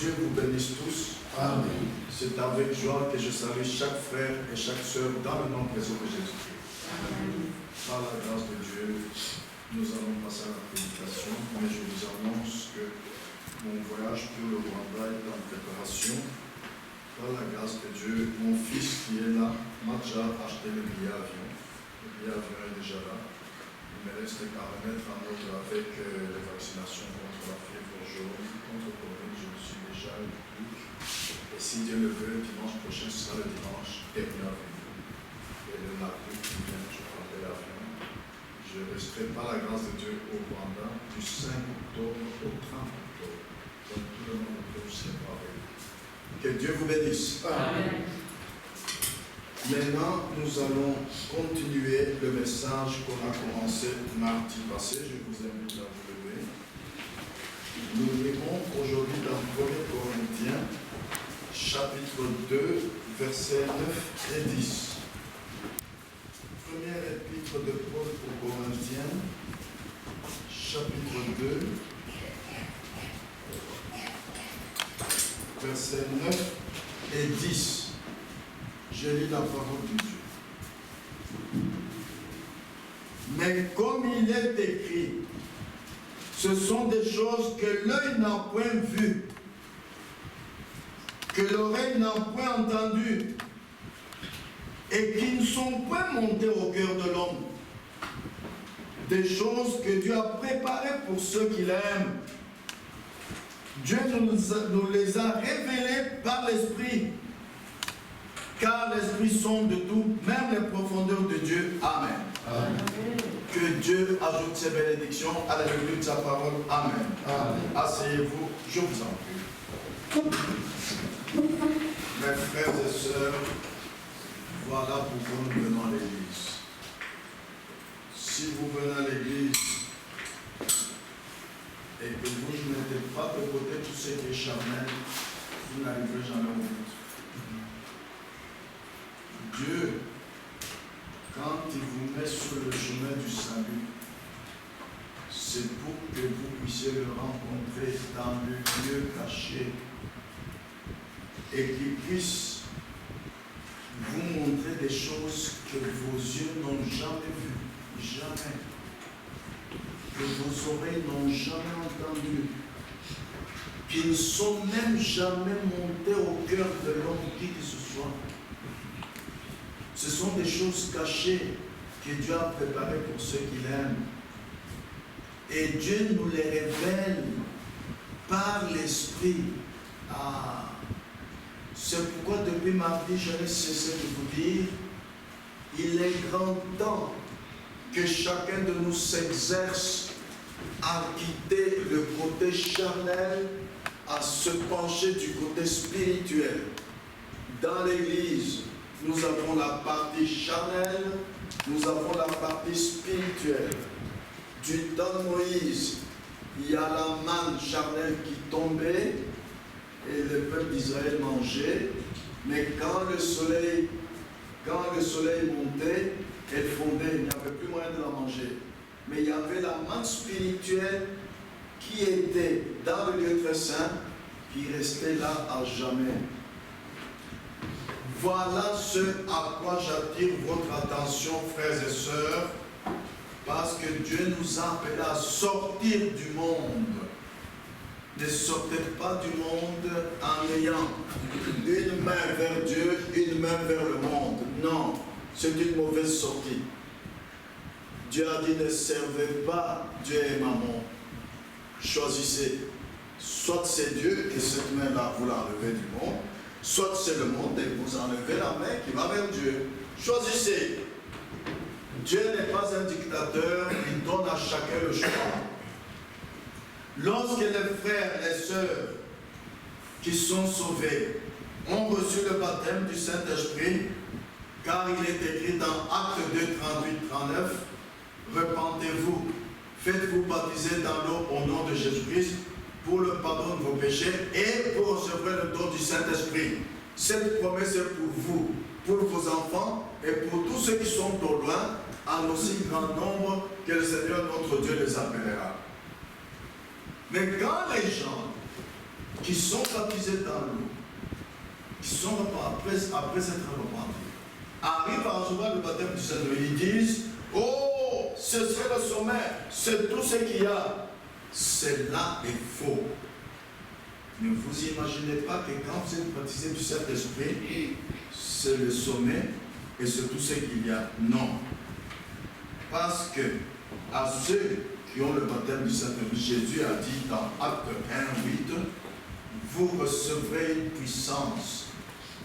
Dieu vous bénisse tous. Amen. C'est avec joie que je salue chaque frère et chaque sœur dans le nom précieux de Jésus-Christ. Par la grâce de Dieu, nous allons passer à la prédication, mais je vous annonce que mon voyage pour le Rwanda est en préparation. Par la grâce de Dieu, mon fils qui est là m'a déjà acheté le billet avion. Le billet avion est déjà là. Il me reste qu'à remettre en ordre avec les vaccinations contre la fièvre jaune, contre le Covid. Je me suis déjà eu. Et si Dieu le veut, dimanche prochain, ce sera le dimanche dernier avril. Et le mardi qui vient, je prendrai l'avion. Je resterai par la grâce de Dieu au Rwanda du 5 octobre au 30 octobre. Donc tout le monde peut vous séparer. Que Dieu vous bénisse. Amen. Maintenant, nous allons continuer le message qu'on a commencé mardi passé. Je vous invite à vous lever. Nous lirons aujourd'hui dans 1 Corinthiens, chapitre 2, versets 9 et 10. Première épître de Paul aux Corinthiens, chapitre 2, versets 9 et 10. Je lis la parole de Dieu. Mais comme il est écrit, ce sont des choses que l'œil n'a point vues, que l'oreille n'a point entendues, et qui ne sont point montées au cœur de l'homme. Des choses que Dieu a préparées pour ceux qui l'aiment. Dieu nous les a révélées par l'Esprit. Car l'Esprit sonde de tout, même les profondeurs de Dieu. Amen. Amen. Que Dieu ajoute ses bénédictions à la lecture de sa parole. Amen. Amen. Asseyez-vous, je vous en prie. Mes frères et sœurs, voilà pourquoi nous venons à l'église. Si vous venez à l'église et que vous ne mettez pas de côté tout ce qui est charnel, vous n'arriverez jamais au but. Dieu, quand il vous met sur le chemin du salut, c'est pour que vous puissiez le rencontrer dans le lieu caché et qu'il puisse vous montrer des choses que vos yeux n'ont jamais vues, jamais, que vos oreilles n'ont jamais entendues, qui ne sont même jamais montées au cœur de l'homme qui que ce soit. Ce sont des choses cachées que Dieu a préparées pour ceux qui l'aiment. Et Dieu nous les révèle par l'Esprit. Ah, c'est pourquoi depuis mardi, je n'ai cessé de vous dire, il est grand temps que chacun de nous s'exerce à quitter le côté charnel, à se pencher du côté spirituel. Dans l'Église, nous avons la partie charnelle, nous avons la partie spirituelle. Du temps de Moïse, il y a la manne charnelle qui tombait et le peuple d'Israël mangeait. Mais quand le soleil montait, elle fondait, il n'y avait plus moyen de la manger. Mais il y avait la manne spirituelle qui était dans le lieu très saint, qui restait là à jamais. Voilà ce à quoi j'attire votre attention, frères et sœurs, parce que Dieu nous a appelés à sortir du monde. Ne sortez pas du monde en ayant une main vers Dieu, une main vers le monde. Non, c'est une mauvaise sortie. Dieu a dit ne servez pas Dieu et maman. Choisissez. Soit c'est Dieu et cette main-là, vous l'enlevez du monde. Soit c'est le monde et vous enlevez la main qui va vers Dieu. Choisissez. Dieu n'est pas un dictateur, il donne à chacun le choix. Lorsque les frères et sœurs qui sont sauvés ont reçu le baptême du Saint-Esprit, car il est écrit dans Actes 2, 38-39, repentez-vous, faites-vous baptiser dans l'eau au nom de Jésus-Christ pour le pardon de vos péchés et pour recevoir le don du Saint-Esprit. Cette promesse est pour vous, pour vos enfants et pour tous ceux qui sont au loin, en aussi grand nombre que le Seigneur notre Dieu les appellera. Mais quand les gens qui sont baptisés dans l'eau, qui sont après s'être repentis, arrivent à recevoir le baptême du Saint-Esprit, ils disent, oh, ce serait le sommet, c'est tout ce qu'il y a. Cela est faux. Ne vous imaginez pas que quand vous êtes baptisé du Saint-Esprit, c'est le sommet et c'est tout ce qu'il y a. Non. Parce que à ceux qui ont le baptême du Saint-Esprit, Jésus a dit dans Acte 1, 8, vous recevrez une puissance,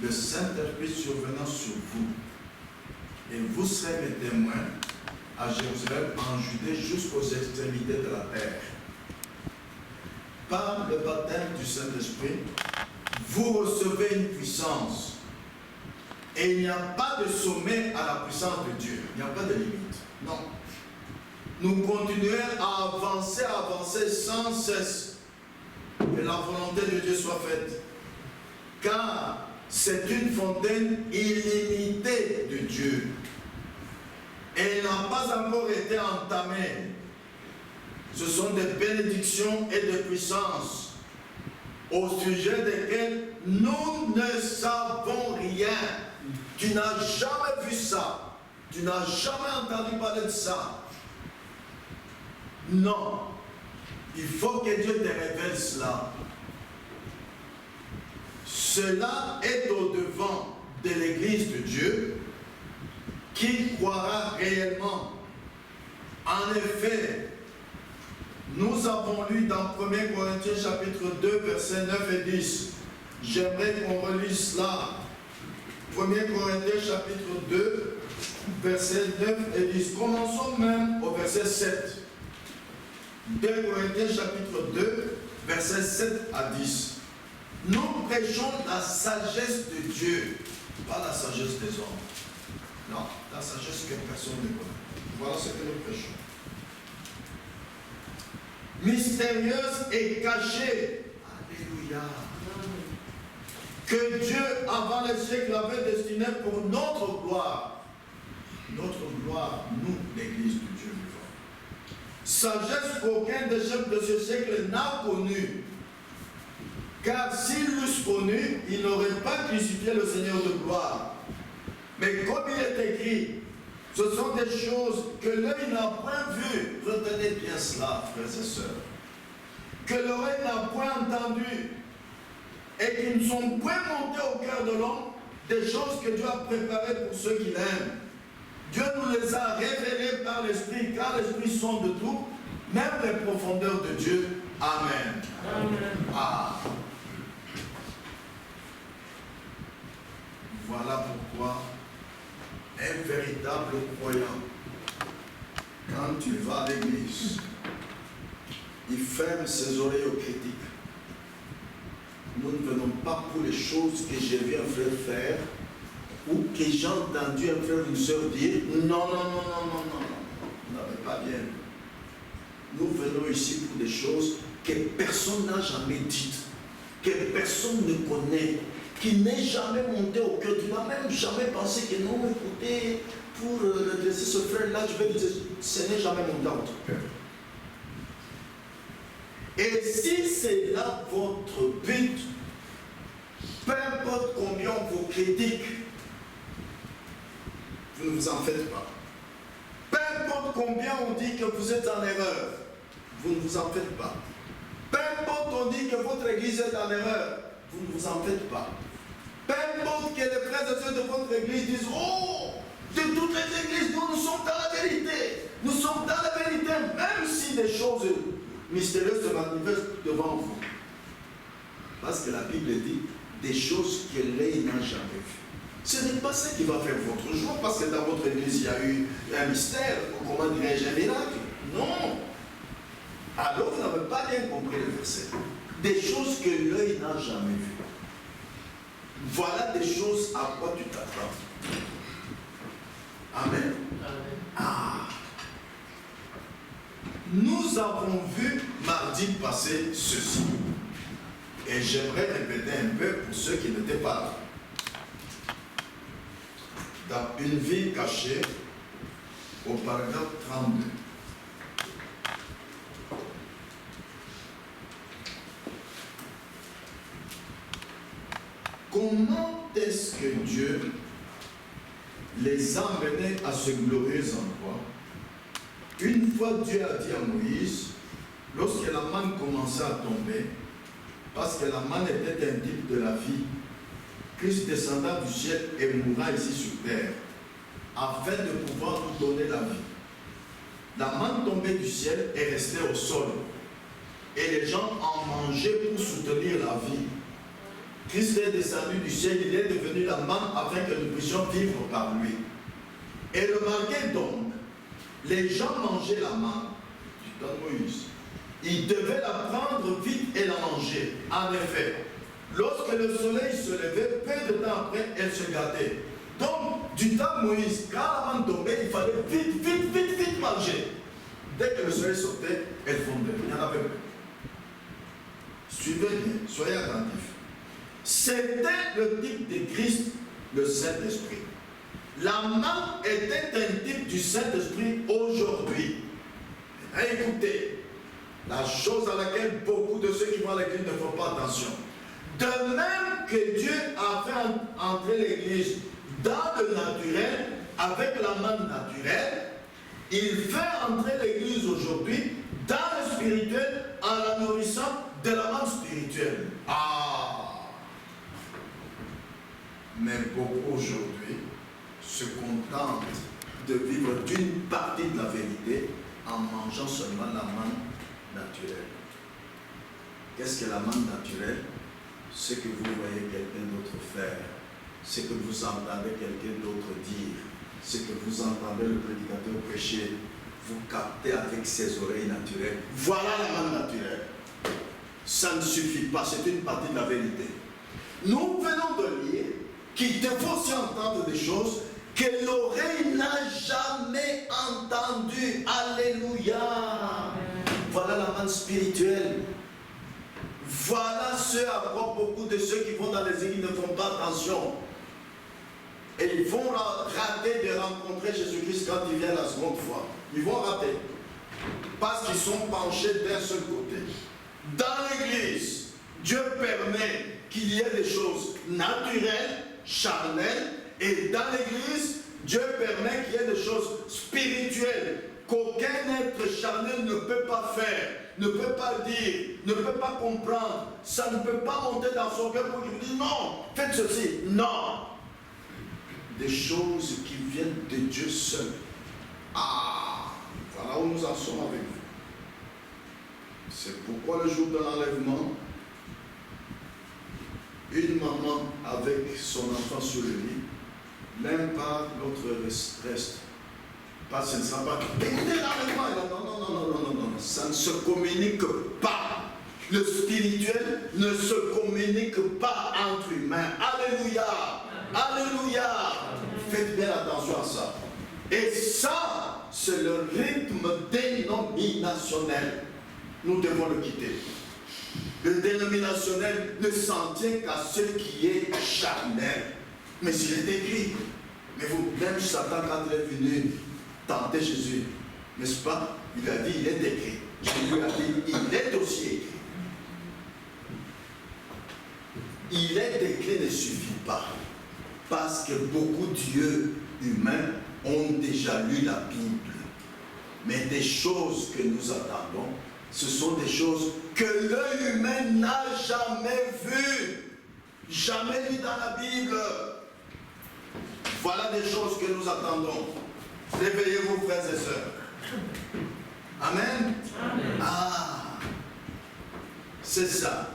le Saint-Esprit survenant sur vous. Et vous serez mes témoins à Jérusalem, en Judée, jusqu'aux extrémités de la terre. Par le baptême du Saint-Esprit, vous recevez une puissance. Et il n'y a pas de sommet à la puissance de Dieu. Il n'y a pas de limite. Non. Nous continuons à avancer sans cesse. Que la volonté de Dieu soit faite. Car c'est une fontaine illimitée de Dieu. Et elle n'a pas encore été entamée. Ce sont des bénédictions et des puissances au sujet desquelles nous ne savons rien. Tu n'as jamais vu ça. Tu n'as jamais entendu parler de ça. Non. Il faut que Dieu te révèle cela. Cela est au-devant de l'Église de Dieu qui croira réellement. En effet, nous avons lu dans 1 Corinthiens chapitre 2, versets 9 et 10. J'aimerais qu'on relise cela. 1 Corinthiens chapitre 2, versets 9 et 10. Commençons même au verset 7. 2 Corinthiens chapitre 2, versets 7 à 10. Nous prêchons la sagesse de Dieu, pas la sagesse des hommes. Non, la sagesse que personne ne connaît. Voilà ce que nous prêchons. Mystérieuse et cachée. Alléluia. Que Dieu, avant les siècles, avait destiné pour notre gloire. Notre gloire, nous, l'Église de Dieu vivant. Sagesse qu'aucun des chefs de ce siècle n'a connue. Car s'ils l'eussent connu, ils n'auraient pas crucifié le Seigneur de gloire. Mais comme il est écrit, ce sont des choses que l'œil n'a point vues. Retenez bien cela, frères et sœurs. Que l'oreille n'a point entendu et qui ne sont point montées au cœur de l'homme, des choses que Dieu a préparées pour ceux qui l'aiment. Dieu nous les a révélées par l'Esprit, car l'Esprit sonde tout, même les profondeurs de Dieu. Amen. Amen. Ah. Voilà pourquoi un véritable croyant, quand tu vas à l'église, il ferme ses oreilles aux critiques. Nous ne venons pas pour les choses que j'ai vu un frère faire ou que j'ai entendu un frère ou une soeur dire non, vous n'avez pas bien. Nous venons ici pour des choses que personne n'a jamais dites, que personne ne connaît, qui n'est jamais monté au cœur. Tu n'as même jamais pensé que non, écoutez, pour redresser ce frère-là, je vais dire, ce n'est jamais monté en ton cœur. Et si c'est là votre but, peu importe combien on vous critique, vous ne vous en faites pas. Peu importe combien on dit que vous êtes en erreur, vous ne vous en faites pas. Peu importe on dit que votre église est en erreur, vous ne vous en faites pas. Peu importe que les frères et sœurs de votre église disent oh, de toutes les églises, nous sommes dans la vérité. Nous sommes dans la vérité, même si des choses mystérieuses se manifestent devant vous. Parce que la Bible dit des choses que l'œil n'a jamais vues. Ce n'est pas ça qui va faire votre joie, parce que dans votre église, il y a eu un mystère, comment dirais-je, un miracle. Non. Alors, vous n'avez pas bien compris le verset. Des choses que l'œil n'a jamais vues. Voilà des choses à quoi tu t'attends. Amen. Amen. Ah. Nous avons vu mardi passé ceci. Et j'aimerais répéter un peu pour ceux qui n'étaient pas là. Dans une vie cachée, au paragraphe 32. comment est-ce que Dieu les a emmenés à ce glorieux endroit? Une fois Dieu a dit à Moïse, lorsque la manne commençait à tomber, parce que la manne était un type de la vie, Christ descendra du ciel et mourra ici sur terre, afin de pouvoir nous donner la vie. La manne tombée du ciel est restée au sol, et les gens en mangeaient pour soutenir la vie. Christ est descendu du ciel, il est devenu la manne afin que nous puissions vivre par lui. Et remarquez donc, les gens mangeaient la manne du temps de Moïse. Ils devaient la prendre vite et la manger. En effet, lorsque le soleil se levait, peu de temps après, elle se gâtait. Donc, du temps de Moïse, quand la manne tombait, il fallait vite manger. Dès que le soleil sortait, elle fondait. Il n'y en avait plus. Suivez bien, soyez attentifs. C'était le type de Christ, le Saint-Esprit. La manne était un type du Saint-Esprit aujourd'hui. Écoutez, la chose à laquelle beaucoup de ceux qui vont à l'église ne font pas attention. De même que Dieu a fait entrer l'église dans le naturel, avec la manne naturelle, il fait entrer l'église aujourd'hui dans le spirituel en la nourrissant de la manne spirituelle. Mais beaucoup aujourd'hui se contentent de vivre d'une partie de la vérité en mangeant seulement la manne naturelle. Qu'est-ce que la manne naturelle? Ce que vous voyez quelqu'un d'autre faire, ce que vous entendez quelqu'un d'autre dire, ce que vous entendez le prédicateur prêcher, vous captez avec ses oreilles naturelles. Voilà la manne naturelle. Ça ne suffit pas, c'est une partie de la vérité. Nous venons de lire qu'il te faut aussi entendre des choses que l'oreille n'a jamais entendues. Alléluia. Voilà la manne spirituelle. Voilà ce à quoi beaucoup de ceux qui vont dans les églises ne font pas attention. Et ils vont rater de rencontrer Jésus-Christ quand il vient la seconde fois. Ils vont rater. Parce qu'ils sont penchés d'un seul côté. Dans l'église, Dieu permet qu'il y ait des choses naturelles, charnelles, et dans l'église, Dieu permet qu'il y ait des choses spirituelles qu'aucun être charnel ne peut pas faire, ne peut pas dire, ne peut pas comprendre. Ça ne peut pas monter dans son cœur pour lui dire non, faites ceci. Non. Des choses qui viennent de Dieu seul. Voilà où nous en sommes avec vous. C'est pourquoi le jour de l'enlèvement, une maman avec son enfant sur le lit, l'un part, l'autre reste. Parce que ce ne sera pas écoutez l'enlèvement. Non. Ça ne se communique pas. Le spirituel ne se communique pas entre humains. Alléluia. Alléluia. Faites bien attention à ça. Et ça, c'est le rythme dénominationnel. Nous devons le quitter. Le dénominationnel ne s'en tient qu'à ce qui est charnel. Mais il est écrit. Mais vous, même Satan, quand il est venu tenter Jésus, n'est-ce pas? Il a dit, il est écrit. Jésus a dit, il est aussi écrit. Il est écrit ne suffit pas. Parce que beaucoup d'yeux humains ont déjà lu la Bible. Mais des choses que nous attendons, ce sont des choses que l'œil humain n'a jamais vues, jamais lues dans la Bible. Voilà des choses que nous attendons. Réveillez-vous, frères et sœurs. Amen. Amen. C'est ça.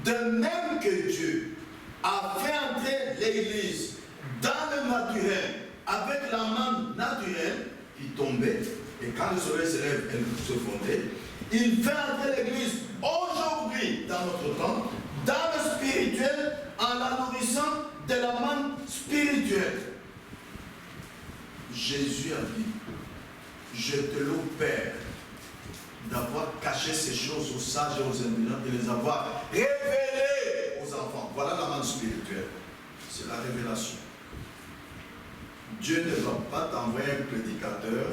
De même que Dieu a fait entrer l'Église dans le naturel, avec la manne naturelle qui tombait, et quand le soleil se lève, elle se fondait, il fait entrer l'Église aujourd'hui, dans notre temps, dans le spirituel, en la nourrissant de la manne spirituelle. Jésus a dit, je te loue, Père, d'avoir caché ces choses aux sages et aux intelligents, de les avoir révélées aux enfants. Voilà la manne spirituelle. C'est la révélation. Dieu ne va pas t'envoyer un prédicateur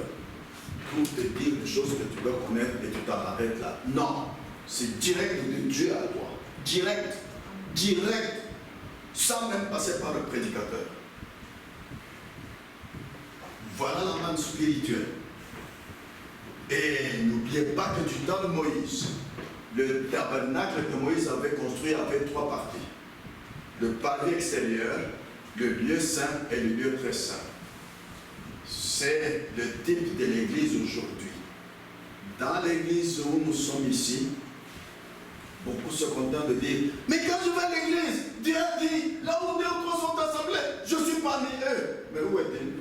pour te dire des choses que tu dois connaître et tu t'en arrêtes là. Non, c'est direct de Dieu à toi. Direct. sans même passer par le prédicateur. Voilà la manne spirituelle. Et n'oubliez pas que du temps de Moïse, le tabernacle que Moïse avait construit avait 3 parties. Le palier extérieur, le lieu saint et le lieu très saint. C'est le type de l'église aujourd'hui. Dans l'église où nous sommes ici, beaucoup se contentent de dire, mais quand je vais à l'église, Dieu a dit, là où 2 ou 3 sont assemblés, je suis parmi eux. Mais où est-il?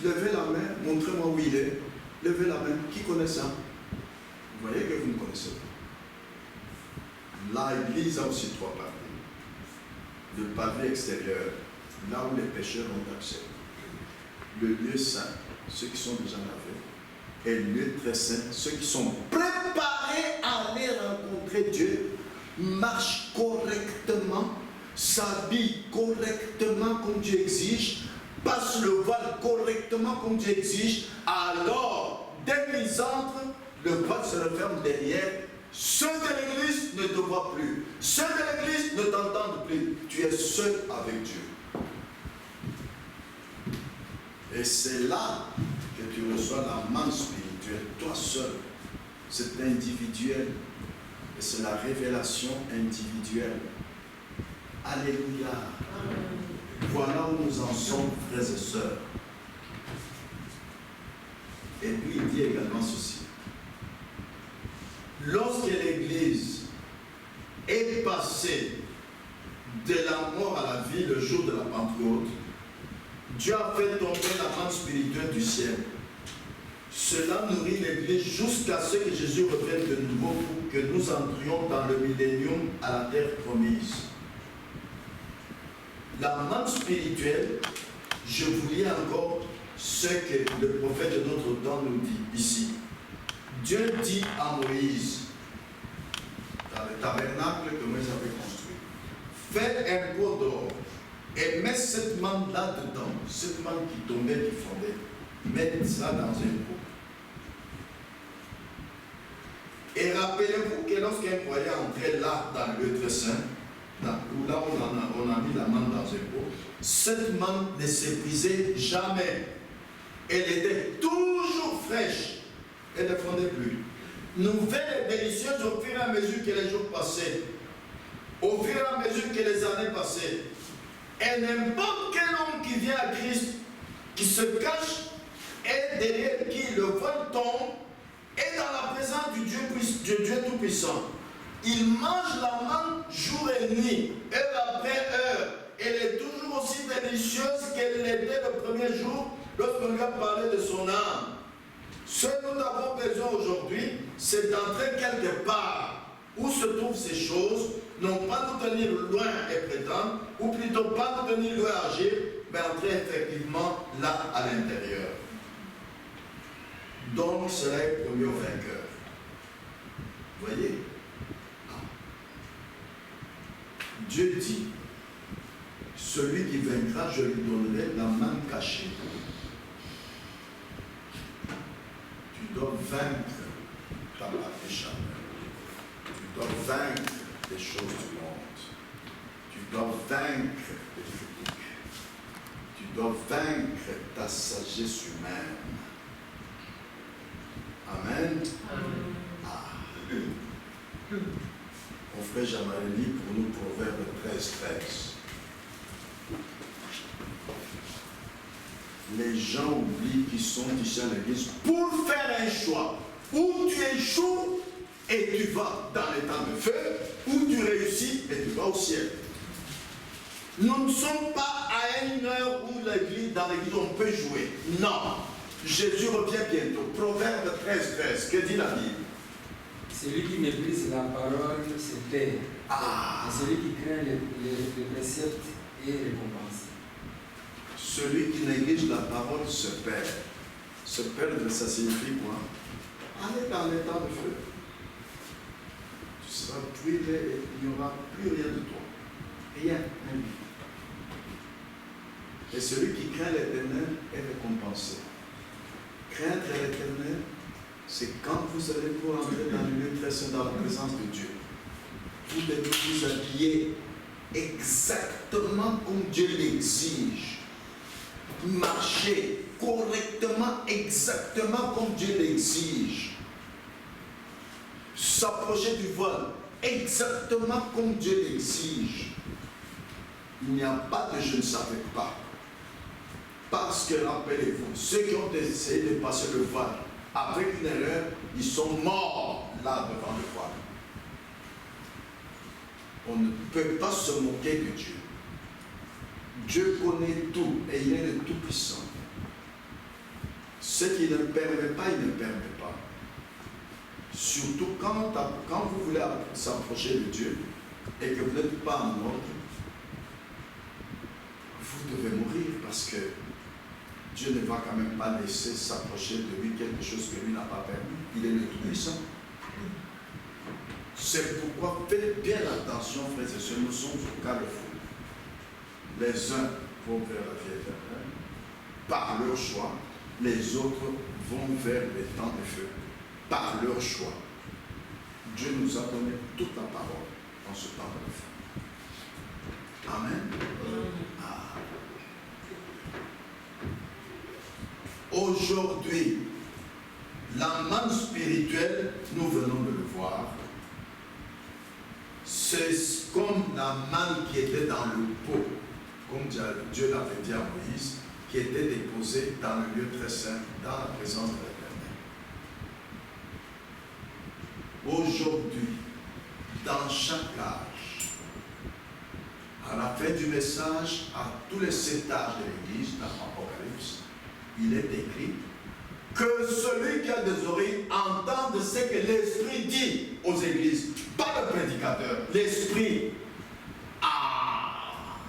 Levez la main, montrez-moi où il est. Levez la main, qui connaît ça? Vous voyez que vous ne connaissez pas. L'église a aussi 3 parties. Le palier extérieur, là où les pécheurs ont accès. Le lieu saint, ceux qui sont déjà lavés. Et le lieu très saint, ceux qui sont préparés à aller rencontrer Dieu, marchent correctement, s'habillent correctement comme Dieu exige, passent le voile correctement comme Dieu exige. Alors, dès qu'ils entrent, le voile se referme derrière. Ceux de l'église ne te voient plus. Ceux de l'église ne t'entendent plus. Tu es seul avec Dieu. Et c'est là que tu reçois la manne spirituelle, toi seul. C'est individuel. Et c'est la révélation individuelle. Alléluia. Voilà où nous en sommes, frères et sœurs. Et puis il dit également ceci. Lorsque l'Église est passée de la mort à la vie le jour de la Pentecôte, Dieu a fait tomber la manne spirituelle du ciel. Cela nourrit l'Église jusqu'à ce que Jésus revienne de nouveau pour que nous entrions dans le millénium à la terre promise. La manne spirituelle, je vous lis encore ce que le prophète de notre temps nous dit ici. Dieu dit à Moïse, dans le tabernacle que Moïse avait construit, fais un pot d'or et mets cette manne là-dedans, cette manne qui tombait, qui fondait, mets ça dans un pot. Et rappelez-vous que lorsqu'un croyant entrait là dans le lieu très saint, là où on a mis la manne dans un pot, cette manne ne s'épuisait jamais. Elle était toujours fraîche. Elle ne fondait plus. Nouvelle et délicieuse au fur et à mesure que les jours passaient, au fur et à mesure que les années passaient. Et n'importe quel homme qui vient à Christ, qui se cache, et derrière qui le voile tombe, est dans la présence du Dieu Tout-Puissant. Il mange la manne jour et nuit, heure après heure. Elle est toujours aussi délicieuse qu'elle l'était le premier jour lorsqu'on lui a parlé de son âme. Ce que nous avons besoin aujourd'hui, c'est d'entrer quelque part où se trouvent ces choses, non pas nous tenir loin et prétendre, ou plutôt pas nous tenir loin à agir, mais entrer effectivement là à l'intérieur. Donc cela est promis au vainqueur. Vous voyez? Dieu dit, celui qui vaincra, je lui donnerai la manne cachée. Tu dois vaincre ta partie charnelle. Tu dois vaincre les choses du monde. Tu dois vaincre les critiques. Tu dois vaincre ta sagesse humaine. Amen. Mon frère Jean-Marie lit pour nous Proverbe 13:13. Les gens oublient qu'ils sont ici à l'église pour faire un choix. Où tu échoues et tu vas dans les temps de feu, où tu réussis et tu vas au ciel. Nous ne sommes pas à une heure où dans l'église on peut jouer. Non. Jésus revient bientôt. Proverbe 13:13. Que dit la Bible? Celui qui méprise la parole se tait. Et celui qui craint les préceptes est récompensé. Celui qui néglige la parole se perd. Se perdre, ça signifie quoi? Aller dans les temps de feu. Tu seras privé et il n'y aura plus rien de toi. Rien, même. Et celui qui craint l'Éternel est récompensé. Craindre l'Éternel, c'est quand vous allez pour entrer dans le lieu très saint, dans la présence de Dieu. Vous devez vous habiller exactement comme Dieu l'exige. Marcher correctement, exactement comme Dieu l'exige. S'approcher du voile exactement comme Dieu l'exige. Il n'y a pas de je ne savais pas. Parce que, rappelez-vous, ceux qui ont essayé de passer le voile avec une erreur, ils sont morts là devant le voile. On ne peut pas se moquer de Dieu. Dieu connaît tout et il est le Tout-Puissant. Ce qu'il ne permet pas, il ne permet pas. Surtout quand vous voulez s'approcher de Dieu et que vous n'êtes pas en ordre, vous devez mourir parce que Dieu ne va quand même pas laisser s'approcher de lui quelque chose que lui n'a pas permis. Il est le Tout-Puissant. C'est pourquoi faites bien attention, frères et sœurs, nous sommes au carrefour. Les uns vont vers la vie éternelle par leur choix, les autres vont vers les temps de feu par leur choix. Dieu nous a donné toute la parole en ce temps de feu. Amen. Ah. Aujourd'hui, la manne spirituelle, nous venons de le voir, c'est comme la manne qui était dans le pot, comme Dieu l'avait dit à Moïse, qui était déposée dans le lieu très saint, dans la présence de l'Éternel. Aujourd'hui, dans chaque âge, à la fin du message, à tous les 7 âges de l'Église, dans l'Apocalypse, il est écrit que celui qui a des oreilles entende ce que l'Esprit dit aux églises. Pas le prédicateur, l'Esprit. Ah!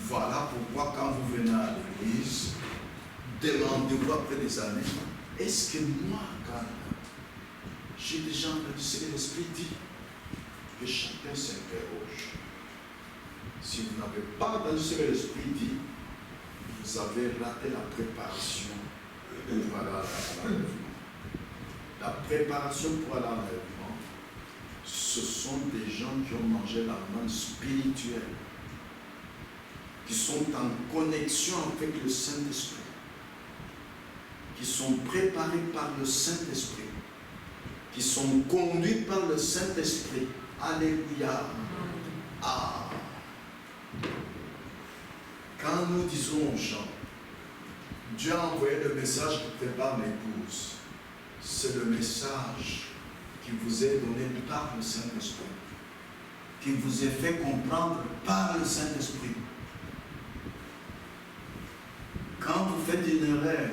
Voilà pourquoi quand vous venez à l'église, demandez-vous après des années, est-ce que moi, quand j'ai déjà entendu ce que l'Esprit dit? Que chacun s'interroge. Si vous n'avez pas entendu ce que l'Esprit dit, vous avez raté la préparation pour aller à l'enlèvement. La préparation pour aller à l'enlèvement, ce sont des gens qui ont mangé la manne spirituelle, qui sont en connexion avec le Saint-Esprit, qui sont préparés par le Saint-Esprit, qui sont conduits par le Saint-Esprit. Alléluia. Ah. Quand nous disons aux gens, Dieu a envoyé le message qui prépare l'épouse, c'est le message qui vous est donné par le Saint-Esprit, qui vous est fait comprendre par le Saint-Esprit. Quand vous faites une erreur,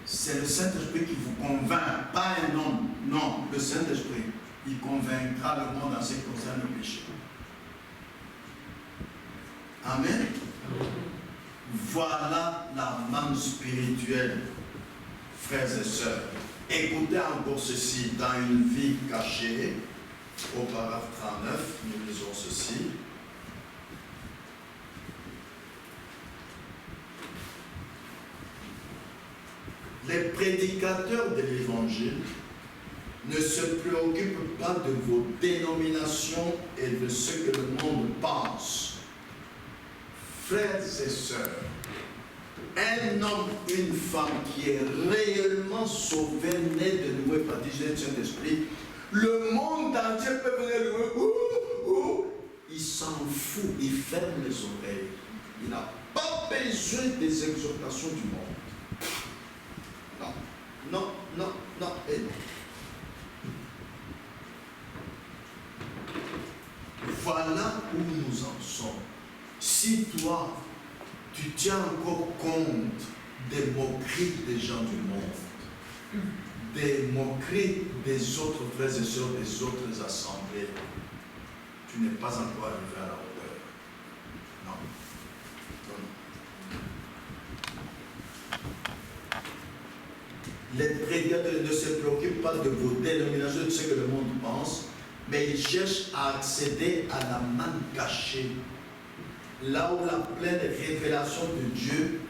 c'est le Saint-Esprit qui vous convainc, pas un homme. Non, le Saint-Esprit, il convaincra le monde en ce qui concerne le péché. Amen. Voilà la manne spirituelle, frères et sœurs. Écoutez encore ceci dans une vie cachée, au paragraphe 39, nous lisons ceci. Les prédicateurs de l'évangile ne se préoccupent pas de vos dénominations et de ce que le monde pense. Frères et sœurs, un homme, une femme qui est réellement sauvé, né de nouveau et baptisé du Saint-Esprit, le monde entier peut venir le il s'en fout, il ferme les oreilles. Il n'a pas besoin des exhortations du monde. Non, non, non, non et non. Voilà où nous en sommes. Si toi, tu tiens encore compte des moqueries des gens du monde, des moqueries des autres frères et sœurs des autres assemblées, tu n'es pas encore arrivé à la hauteur. Non. Non. Les prédicateurs ne se préoccupent pas de vos dénominations, de ce que le monde pense, mais ils cherchent à accéder à la manne cachée, là où la pleine révélation de Dieu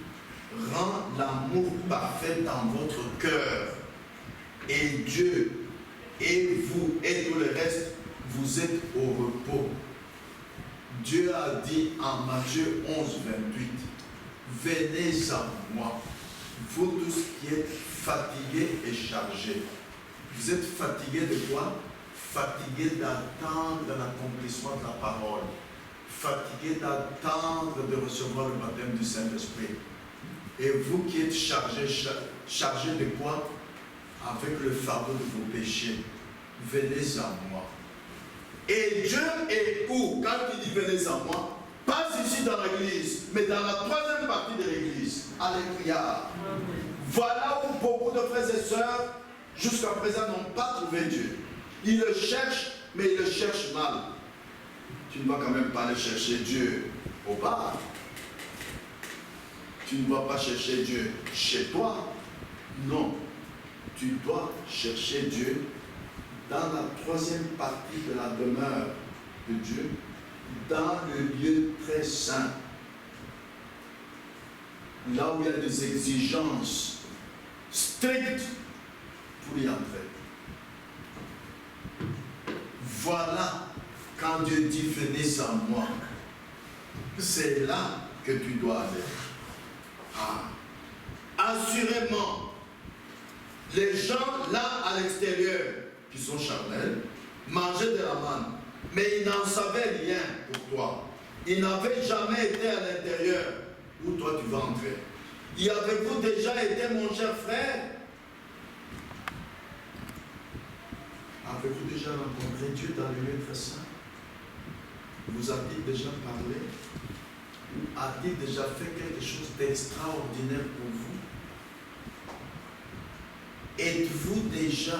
rend l'amour parfait dans votre cœur. Et Dieu, et vous, et tout le reste, vous êtes au repos. Dieu a dit en Matthieu 11, 28, venez à moi, vous tous qui êtes fatigués et chargés. Vous êtes fatigués de quoi? Fatigués d'attendre l'accomplissement de la parole. Fatigués d'attendre de recevoir le baptême du Saint-Esprit. Et vous qui êtes chargés de quoi? Avec le fardeau de vos péchés. Venez à moi. Et Dieu est où? Quand il dit venez à moi, pas ici dans l'église, mais dans la troisième partie de l'église. Alléluia. Voilà où beaucoup de frères et sœurs, jusqu'à présent, n'ont pas trouvé Dieu. Ils le cherchent, mais ils le cherchent mal. Tu ne vas quand même pas aller chercher Dieu au bar. Tu ne vas pas chercher Dieu chez toi. Non. Tu dois chercher Dieu dans la troisième partie de la demeure de Dieu, dans le lieu très saint, là où il y a des exigences strictes pour y entrer. Voilà, quand Dieu dit venez à moi, c'est là que tu dois aller. Assurément, les gens là à l'extérieur qui sont charnels mangeaient de la manne, mais ils n'en savaient rien pour toi. Ils n'avaient jamais été à l'intérieur où toi tu vas entrer. Y avez-vous déjà été, mon cher frère? Avez-vous déjà rencontré Dieu dans le lieu très saint? Vous a-t-il déjà parlé? Ou a-t-il déjà fait quelque chose d'extraordinaire pour vous? Êtes-vous déjà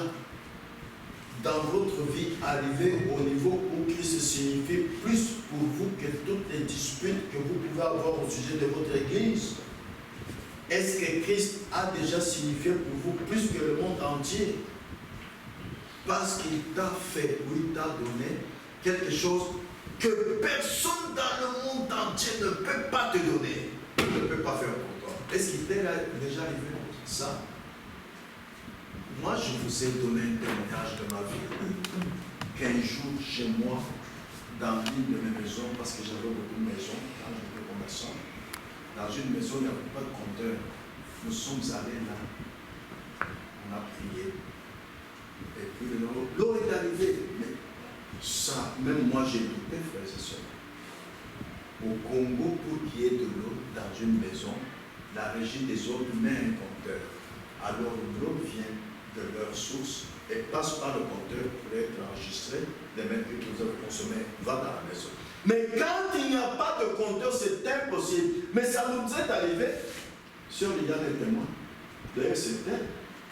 dans votre vie arrivé au niveau où Christ signifie plus pour vous que toutes les disputes que vous pouvez avoir au sujet de votre église? Est-ce que Christ a déjà signifié pour vous plus que le monde entier? Parce qu'il t'a fait ou il t'a donné quelque chose que personne dans le monde entier ne peut pas te donner. Il ne peut pas faire pour toi. Est-ce qu'il t'est déjà arrivé ça? Moi, je vous ai donné un témoignage de ma vie. Qu'un jour, chez moi, dans l'une de mes maisons, parce que j'avais beaucoup de maisons quand j'étais commerçant, dans une maison, il n'y avait pas de compteur. Nous sommes allés là, on a prié. Et puis l'eau est arrivée. Mais ça, même moi, j'ai douté, frères et sœurs. Au Congo, pour qu'il y ait de l'eau dans une maison, la régie des eaux met un compteur. Alors l'eau vient de leur source et passe par le compteur pour être enregistré, les mètres que vous avez consommés va dans la maison. Mais quand il n'y a pas de compteur, c'est impossible. Mais ça nous est arrivé. Sœur Liliane est témoin. D'ailleurs, c'était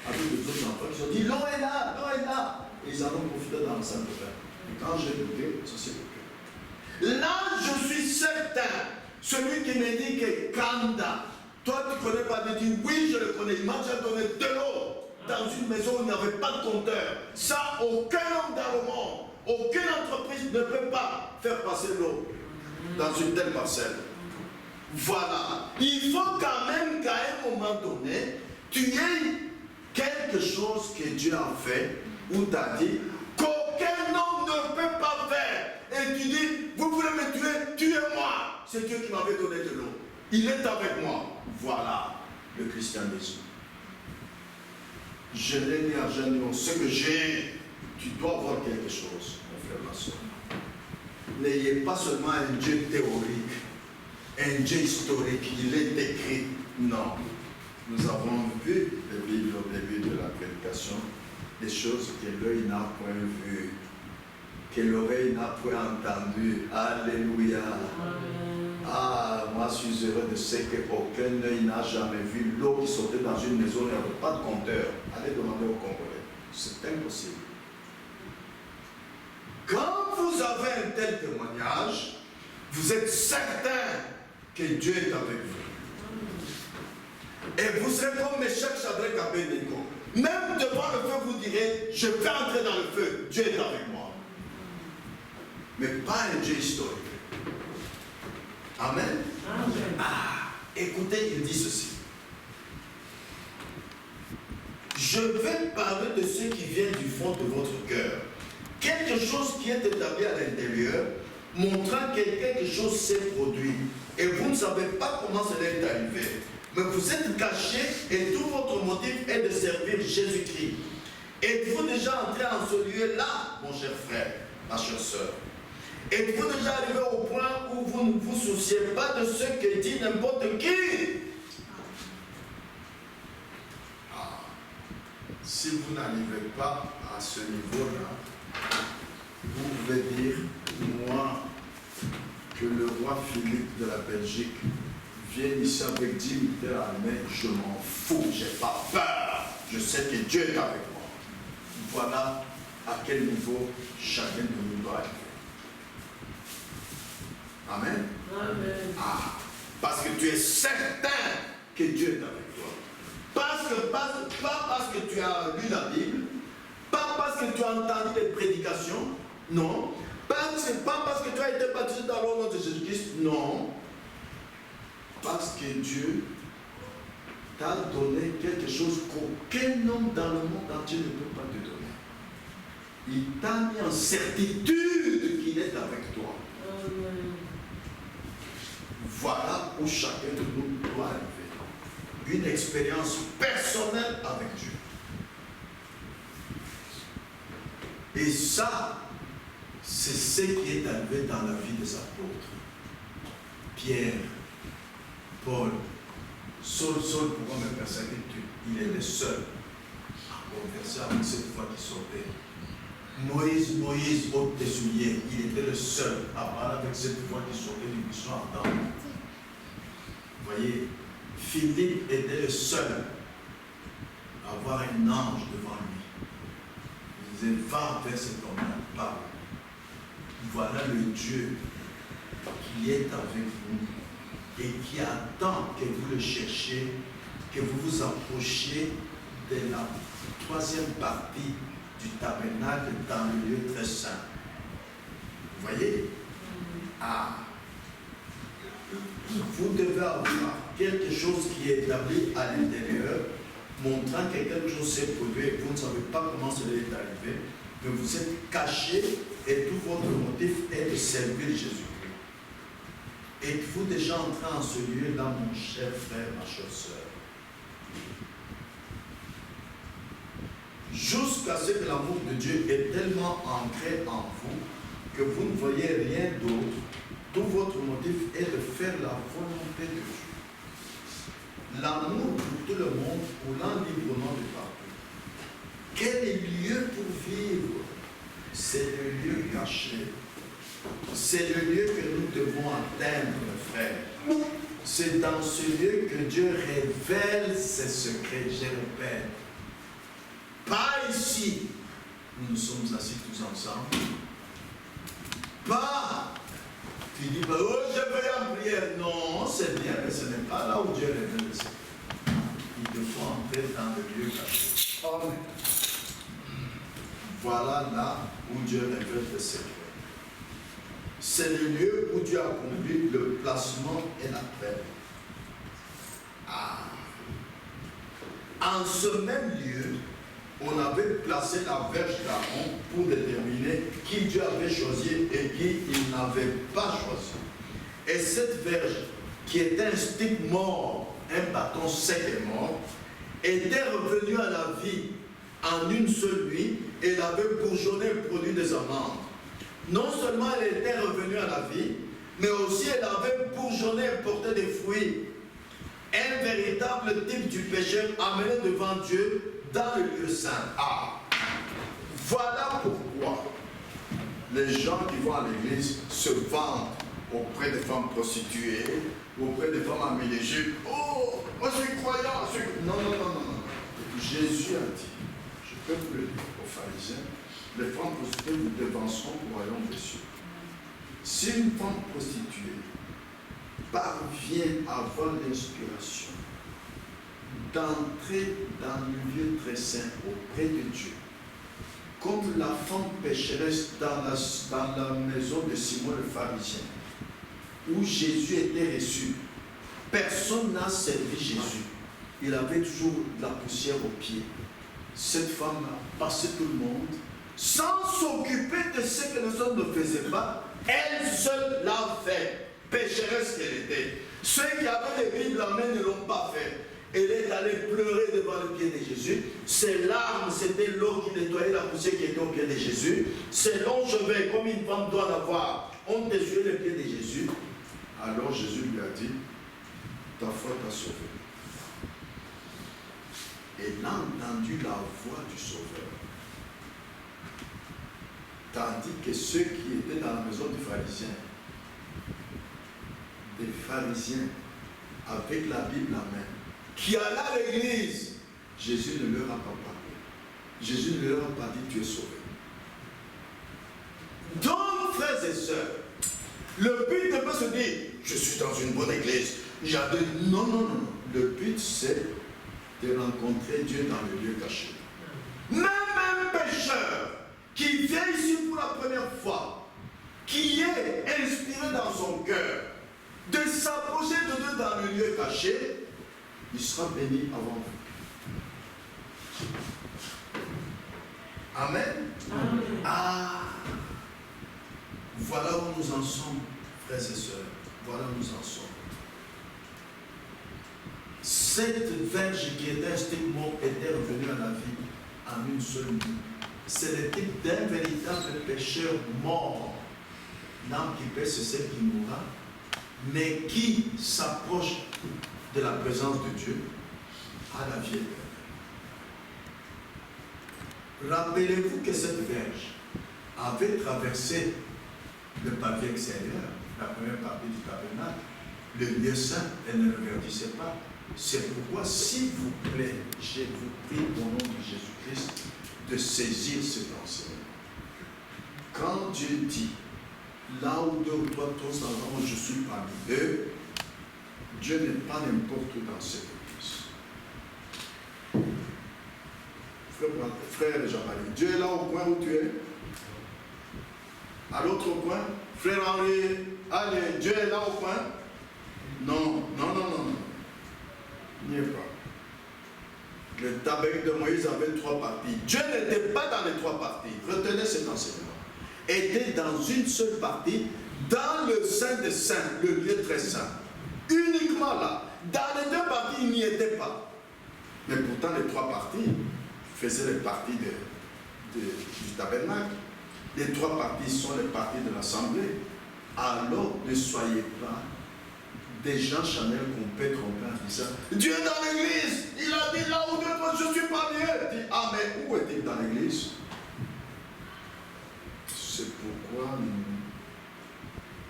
avec les autres enfants qui ont dit l'eau est là, l'eau est là. Et ils en ont profité dans la salle de bain. Et quand j'ai douté, ça s'est coupé. Là, je suis certain, celui qui me dit que Kanda, toi tu ne connais pas, il dit oui, je le connais. Il m'a déjà donné de l'eau dans une maison où il n'y avait pas de compteur. Ça, aucun homme dans le monde, aucune entreprise ne peut pas faire passer l'eau dans une telle parcelle. Voilà. Il faut quand même qu'à un moment donné, tu aies quelque chose que Dieu a fait, où tu as dit qu'aucun homme ne peut pas faire. Et tu dis, vous voulez me tuer, tuez-moi. C'est Dieu qui m'avait donné de l'eau. Il est avec moi. Voilà le christianisme. Je n'ai ni argent ni ce que j'ai. Tu dois avoir quelque chose, mon frère, ma soeur. N'ayez pas seulement un Dieu théorique, un Dieu historique, il est écrit. Non. Nous avons vu la Bible au début de la prédication, des choses que l'œil n'a point vues, que l'oreille n'a point entendues. Alléluia. Ah, moi je suis heureux de ce qu'aucun œil n'a jamais vu l'eau qui sortait dans une maison, il n'y avait pas de compteur. Allez demander aux Congolais. C'est impossible. Quand vous avez un tel témoignage, vous êtes certain que Dieu est avec vous. Et vous serez comme Meshach, Shadrach, Abednego. Même devant le feu, vous direz, je vais entrer dans le feu, Dieu est avec moi. Mais pas un Dieu historique. Amen. Amen. Ah, écoutez, il dit ceci. Je vais parler de ce qui vient du fond de votre cœur. Quelque chose qui est établi à l'intérieur, montrant que quelque chose s'est produit. Et vous ne savez pas comment cela est arrivé. Mais vous êtes caché et tout votre motif est de servir Jésus-Christ. Êtes-vous déjà entré en ce lieu-là, mon cher frère, ma chère soeur? Êtes-vous déjà arrivé au point où vous ne vous souciez pas de ce que dit n'importe qui? Si vous n'arrivez pas à ce niveau-là, vous pouvez dire, moi, que le roi Philippe de la Belgique vienne ici avec 10 militaires armés, je m'en fous, j'ai pas peur, je sais que Dieu est avec moi. Voilà à quel niveau chacun de nous doit arriver. Amen. Amen. Parce que tu es certain que Dieu est avec toi. Pas parce que tu as lu la Bible, pas parce que tu as entendu des prédications, non. Pas parce que tu as été baptisé dans le nom de Jésus-Christ, non. Parce que Dieu t'a donné quelque chose qu'aucun homme dans le monde entier ne peut pas te donner. Il t'a mis en certitude qu'il est avec toi. Amen. Voilà où chacun de nous doit arriver. Une expérience personnelle avec Dieu. Et ça, c'est ce qui est arrivé dans la vie des apôtres. Pierre, Paul, Saul, pourquoi me persécutes-tu? Il est le seul à converser avec cette voix qui sortait. Moïse, ôte tes souliers. Il était le seul à parler avec cette voix qui sortait du buisson ardent. Vous voyez, Philippe était le seul à avoir un ange devant lui. Il disait, va vers cet homme-là, parle. Voilà le Dieu qui est avec vous et qui attend que vous le cherchiez, que vous vous approchiez de la troisième partie du tabernacle dans le lieu très saint. Vous voyez? Vous devez avoir quelque chose qui est établi à l'intérieur, montrant que quelque chose s'est produit, vous ne savez pas comment cela est arrivé, mais vous êtes caché et tout votre motif est de servir Jésus-Christ. Êtes-vous déjà entré en ce lieu-là, mon cher frère, ma chère soeur? Jusqu'à ce que l'amour de Dieu est tellement ancré en vous que vous ne voyez rien d'autre. Tout votre motif est de faire la volonté de Dieu. L'amour pour tout le monde, pour l'enlivrement de partout. Quel est le lieu pour vivre? C'est le lieu caché. C'est le lieu que nous devons atteindre, frère. C'est dans ce lieu que Dieu révèle ses secrets, je répète. Pas ici, où nous sommes assis tous ensemble. Pas, tu dis, oh, je vais en prière. Non, c'est bien, mais ce n'est pas là où Dieu révèle ses secrets. Il te faut entrer dans le lieu caché. Amen. Voilà là où Dieu révèle ses secrets. C'est le lieu où Dieu a accompli le placement et la paix. En ce même lieu, on avait placé la verge d'Aaron pour déterminer qui Dieu avait choisi et qui il n'avait pas choisi. Et cette verge, qui était un stick mort, un bâton sec et mort, était revenue à la vie en une seule nuit et elle avait bourgeonné et produit des amandes. Non seulement elle était revenue à la vie, mais aussi elle avait bourgeonné et porté des fruits. Un véritable type du péché amené devant Dieu dans le lieu saint. Voilà pourquoi les gens qui vont à l'église se vendent auprès des femmes prostituées, auprès des femmes à Mélégique. Oh, moi je suis croyant. Non. Jésus a dit, je peux vous le dire aux pharisiens, les femmes prostituées vous devanceront au royaume des cieux. Si une femme prostituée parvient à avoir l'inspiration d'entrer dans le lieu très saint auprès de Dieu, comme la femme pécheresse dans la maison de Simon le pharisien, où Jésus était reçu, personne n'a servi Jésus. Il avait toujours de la poussière aux pieds. Cette femme a passé tout le monde sans s'occuper de ce que les autres ne faisaient pas. Elle seule l'a fait, pécheresse qu'elle était. Ceux qui avaient les Bibles en main ne l'ont pas fait. Elle est allée pleurer devant le pied de Jésus. Ses larmes, c'était l'eau qui nettoyait la poussière qui était au pied de Jésus. Ses longs cheveux, comme une femme doit l'avoir, ont essuyé le pied de Jésus. Alors Jésus lui a dit, ta foi t'a sauvé. Elle a entendu la voix du Sauveur. Tandis que ceux qui étaient dans la maison des pharisiens, avec la Bible en main, qui allaient à l'église, Jésus ne leur a pas parlé. Jésus ne leur a pas dit, tu es sauvé. Donc, frères et sœurs, le but n'est pas de se dire, je suis dans une bonne église. Non, non, non. Le but, c'est de rencontrer Dieu dans le lieu caché. Même un pécheur qui vient ici pour la première fois, qui est inspiré dans son cœur, de s'approcher de Dieu dans le lieu caché, il sera béni avant vous. Amen. Amen. Ah, voilà où nous en sommes, frères et sœurs. Voilà où nous en sommes. Cette verge qui était un stigmate était revenue à la vie en une seule nuit. C'est le type d'un véritable pécheur mort. L'âme qui pêche, c'est celle qui mourra, mais qui s'approche de la présence de Dieu à la vie éternelle. Rappelez-vous que cette verge avait traversé le pavé extérieur, la première partie du tabernacle, le lieu saint, elle ne le verdissait pas. C'est pourquoi, s'il vous plaît, je vous prie au nom de Jésus-Christ de saisir cet enseignement. Quand Dieu dit, là où deux ou trois tous en je suis parmi eux, Dieu n'est pas n'importe où dans cette église. Frère Jean-Marie, Dieu est là au coin où tu es. À l'autre coin, frère Henri, allez, Dieu est là au coin. Non, non, non, non, non. Il n'y est pas. Le tabernacle de Moïse avait 3 parties. Dieu n'était pas dans les 3 parties. Retenez cet enseignement. Était dans une seule partie, dans le Saint des Saints, le lieu très saint. Uniquement là. Dans les 2 parties, il n'y était pas. Mais pourtant, les 3 parties faisaient les parties du tabernacle. Les 3 parties sont les parties de l'assemblée. Alors, ne soyez pas des gens charnels qu'on peut tromper en disant Dieu est dans l'église, il a dit là où Dieu doit, je suis parmi eux. Dit, ah mais où est-il dans l'église? C'est pourquoi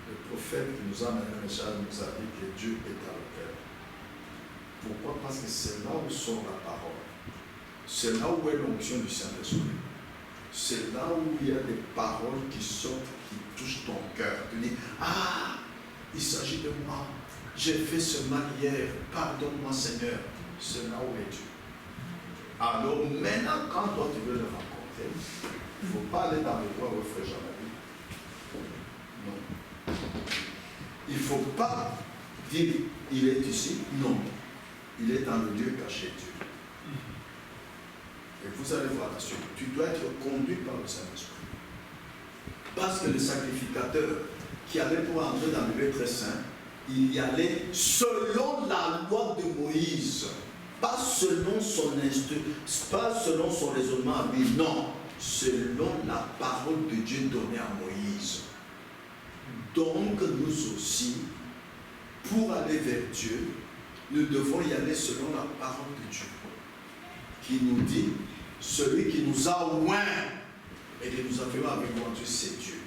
le prophète qui nous a amené le message nous a dit que Dieu est dans le cœur. Pourquoi? Parce que c'est là où sort la parole. C'est là où est l'onction du Saint-Esprit. C'est là où il y a des paroles qui sortent, qui touchent ton cœur. Tu dis, ah, il s'agit de moi. J'ai fait ce mal hier. Pardonne-moi, Seigneur. C'est là où est Dieu. Alors maintenant, quand toi tu veux le rencontrer, il ne faut pas aller dans le bois où frère Jean-Marie. Non. Il ne faut pas dire, il est ici. Non. Il est dans le lieu caché Dieu. Et vous allez voir la suite. Tu dois être conduit par le Saint-Esprit. Parce que le sacrificateur qui allait pour entrer dans le lieu très saint, il y allait selon la loi de Moïse. Pas selon son pas selon son raisonnement à lui, non. Selon la parole de Dieu donnée à Moïse. Donc nous aussi, pour aller vers Dieu, nous devons y aller selon la parole de Dieu. Qui nous dit, celui qui nous a oints et qui nous a fait avec moi, Dieu, c'est Dieu.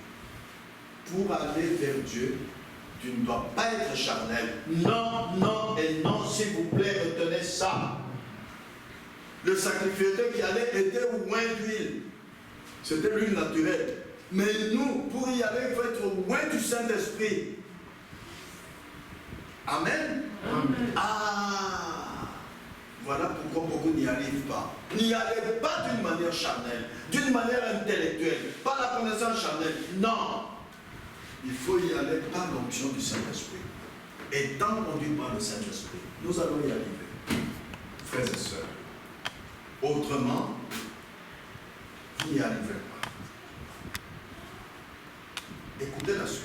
Pour aller vers Dieu, tu ne dois pas être charnel. Non, non et non, s'il vous plaît, retenez ça. Le sacrificateur qui allait était oint d'huile. C'était l'huile naturelle. Mais nous, pour y aller, il faut être oint du Saint-Esprit. Amen. Amen. Ah, voilà pourquoi beaucoup n'y arrivent pas. N'y allez pas d'une manière charnelle, d'une manière intellectuelle, pas la connaissance charnelle. Non. Il faut y aller par l'onction du Saint-Esprit. Étant conduit par le Saint-Esprit, nous allons y arriver, frères et sœurs. Autrement, vous n'y arriverez pas. Écoutez la suite.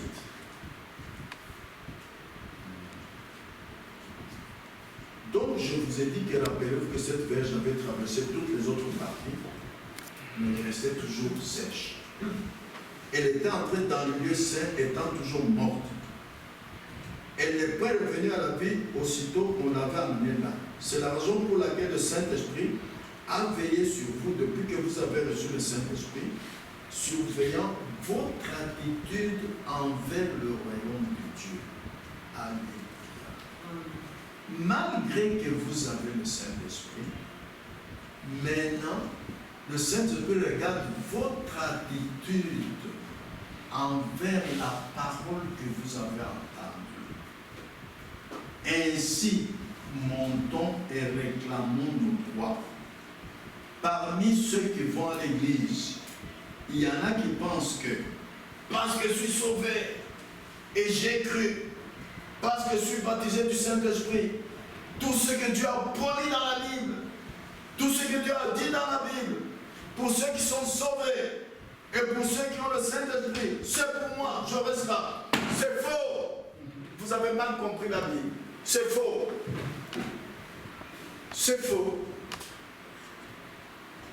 je vous ai dit que rappelez-vous que cette verge avait traversé toutes les autres parties, mais elle restait toujours sèche. Elle était entrée dans le lieu saint, étant toujours morte. Elle n'est pas revenue à la vie aussitôt qu'on l'avait amenée là. C'est la raison pour laquelle le Saint-Esprit a veillé sur vous depuis que vous avez reçu le Saint-Esprit, surveillant votre attitude envers le royaume de Dieu. Alléluia. Malgré que vous avez le Saint-Esprit, maintenant, le Saint-Esprit regarde votre attitude envers la parole que vous avez entendue. Ainsi, montons et réclamons nos droits. Parmi ceux qui vont à l'église, il y en a qui pensent que parce que je suis sauvé et j'ai cru, parce que je suis baptisé du Saint-Esprit, tout ce que Dieu a promis dans la Bible, tout ce que Dieu a dit dans la Bible, pour ceux qui sont sauvés et pour ceux qui ont le Saint-Esprit, c'est pour moi, je reste là. C'est faux. Vous avez mal compris la Bible. C'est faux. C'est faux.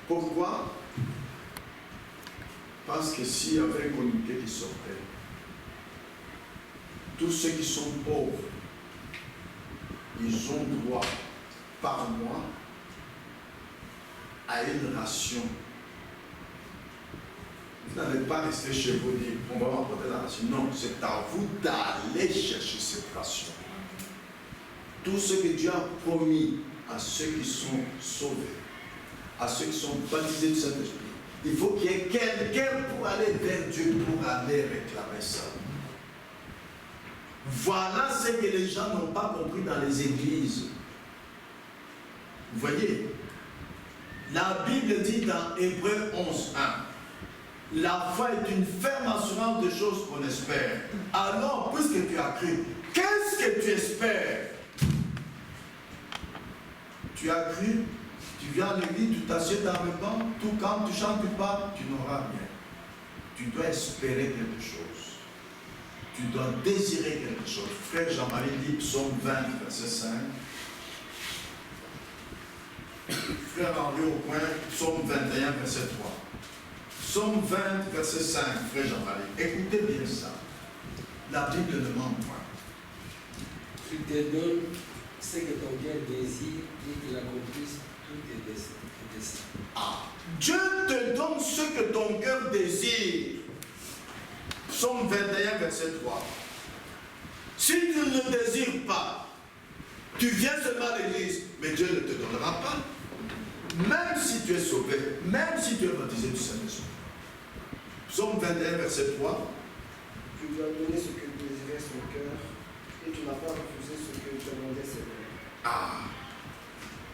Pourquoi? Parce que s'il y avait un communiqué qui sortait, tous ceux qui sont pauvres, ils ont droit par mois à une ration. Vous n'allez pas rester chez vous et dire, on va m'apporter la ration. Non, c'est à vous d'aller chercher cette ration. Tout ce que Dieu a promis à ceux qui sont sauvés, à ceux qui sont baptisés du Saint-Esprit, il faut qu'il y ait quelqu'un pour aller vers Dieu, pour aller réclamer ça. Voilà ce que les gens n'ont pas compris dans les églises. Vous voyez, la Bible dit dans Hébreux 11:1, la foi est une ferme assurance de choses qu'on espère. Alors, puisque tu as cru, qu'est-ce que tu espères? Tu as cru, tu viens à l'église, tu t'assieds dans le banc, tout quand tu chantes pas, tu n'auras rien. Tu dois espérer quelque chose. Tu dois désirer quelque chose. Frère Jean-Marie dit, psaume 20, verset 5. Frère Henri au coin, psaume 21, verset 3. Psaume 20, verset 5, frère Jean-Marie. Écoutez bien ça. La Bible ne ment pas. Il te donne ce que ton cœur désire et qu'il accomplisse tous tes desseins. Ah, Dieu te donne ce que ton cœur désire. Psaume 21, verset 3. Si tu ne le désires pas, tu viens seulement à l'église, mais Dieu ne te donnera pas. Même si tu es sauvé, même si tu es baptisé du Saint-Esprit. Psaume 21, verset 3. Tu lui as donné ce que désirait son cœur, et tu n'as pas refusé ce que demandait ses lèvres. Ah,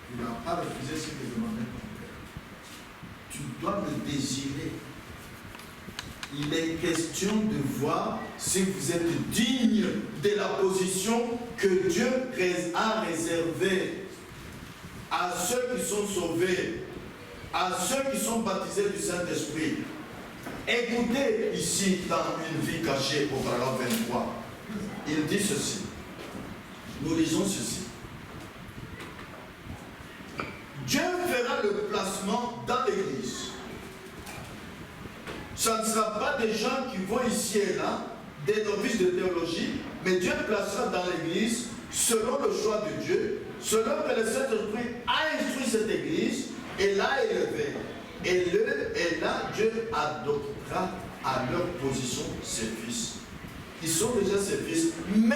tu n'as pas refusé ce que demandait ton cœur. Tu dois le désirer. Il est question de voir si vous êtes digne de la position que Dieu a réservée à ceux qui sont sauvés, à ceux qui sont baptisés du Saint-Esprit. Écoutez ici dans Une vie cachée au paragraphe 23. Il dit ceci. Nous lisons ceci. Dieu fera le placement dans l'église. Ça ne sera pas des gens qui vont ici et là, des novices de théologie, mais Dieu placera dans l'église, selon le choix de Dieu, selon que le Saint-Esprit a instruit cette église et l'a élevée. Et là, Dieu adoptera à leur position ses fils. Ils sont déjà ses fils, mais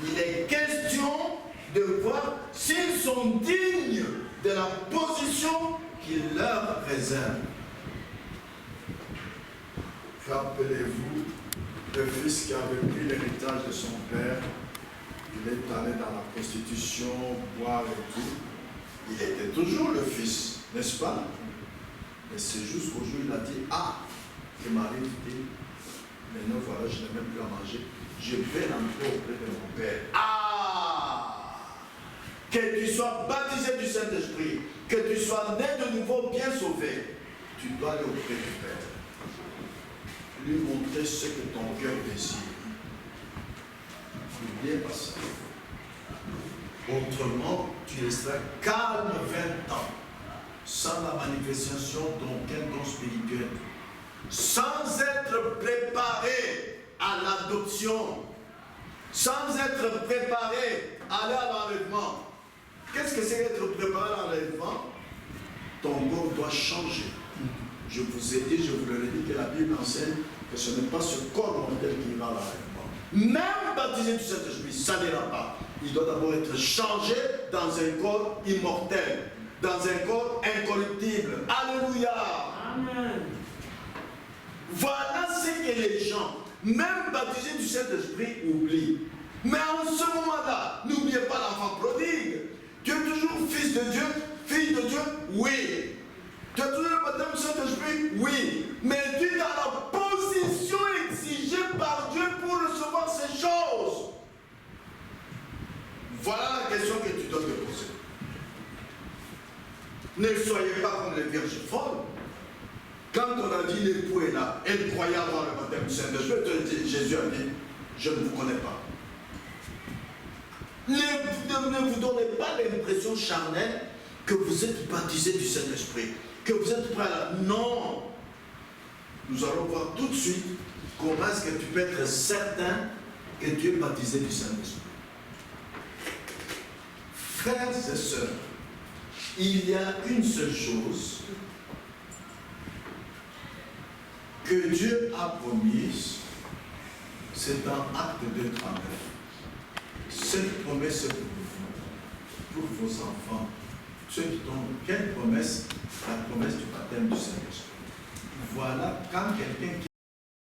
il est question de voir s'ils sont dignes de la position qu'il leur réserve. Rappelez-vous, le fils qui avait pris l'héritage de son père, il est allé dans la prostitution, boire et tout. Il était toujours le fils, n'est-ce pas? Mais c'est jusqu'au jour où il a dit, ah, que Marie dit, maintenant voilà, je n'ai même plus à manger. Je vais rentrer auprès de mon père. Ah! Que tu sois baptisé du Saint-Esprit, que tu sois né de nouveau, bien sauvé, tu dois aller auprès du Père. Lui montrer ce que ton cœur désire. N'oubliez pas ça. Autrement, tu resteras calme 20 ans, sans la manifestation d'aucun don spirituel, sans être préparé à l'adoption, sans être préparé à aller à l'enlèvement. Qu'est-ce que c'est être préparé à l'enlèvement? Ton corps doit changer. Je vous ai dit, je vous l'ai dit, que la Bible enseigne que ce n'est pas ce corps mortel qui va à l'enlèvement. Même baptisé du Saint-Esprit, ça n'ira pas. Il doit d'abord être changé dans un corps immortel, dans un corps incorruptible. Alléluia. Amen. Voilà ce que les gens, même baptisés du Saint-Esprit, oublient. Mais en ce moment-là, n'oubliez pas l'enfant prodigue. Tu es toujours fils de Dieu, fille de Dieu, oui. Tu as toujours le baptême du Saint-Esprit, oui. Mais tu es dans la position exigée par Dieu pour recevoir ces choses. Voilà la question que tu dois te poser. Ne soyez pas comme les vierges folles. Quand on a dit l'époux est là, elle croyait avoir le baptême du Saint-Esprit, Jésus a dit, je ne vous connais pas. Ne vous donnez pas l'impression charnelle que vous êtes baptisé du Saint-Esprit, que vous êtes prêt à la... Non. Nous allons voir tout de suite comment est-ce que tu peux être certain que tu es baptisé du Saint-Esprit. Frères et sœurs, il y a une seule chose que Dieu a promise, c'est dans Acte 2, 39. Cette promesse est pour vous, pour vos enfants, ceux qui tombent. Quelle promesse? La promesse du baptême du Saint-Esprit. Voilà, quand quelqu'un qui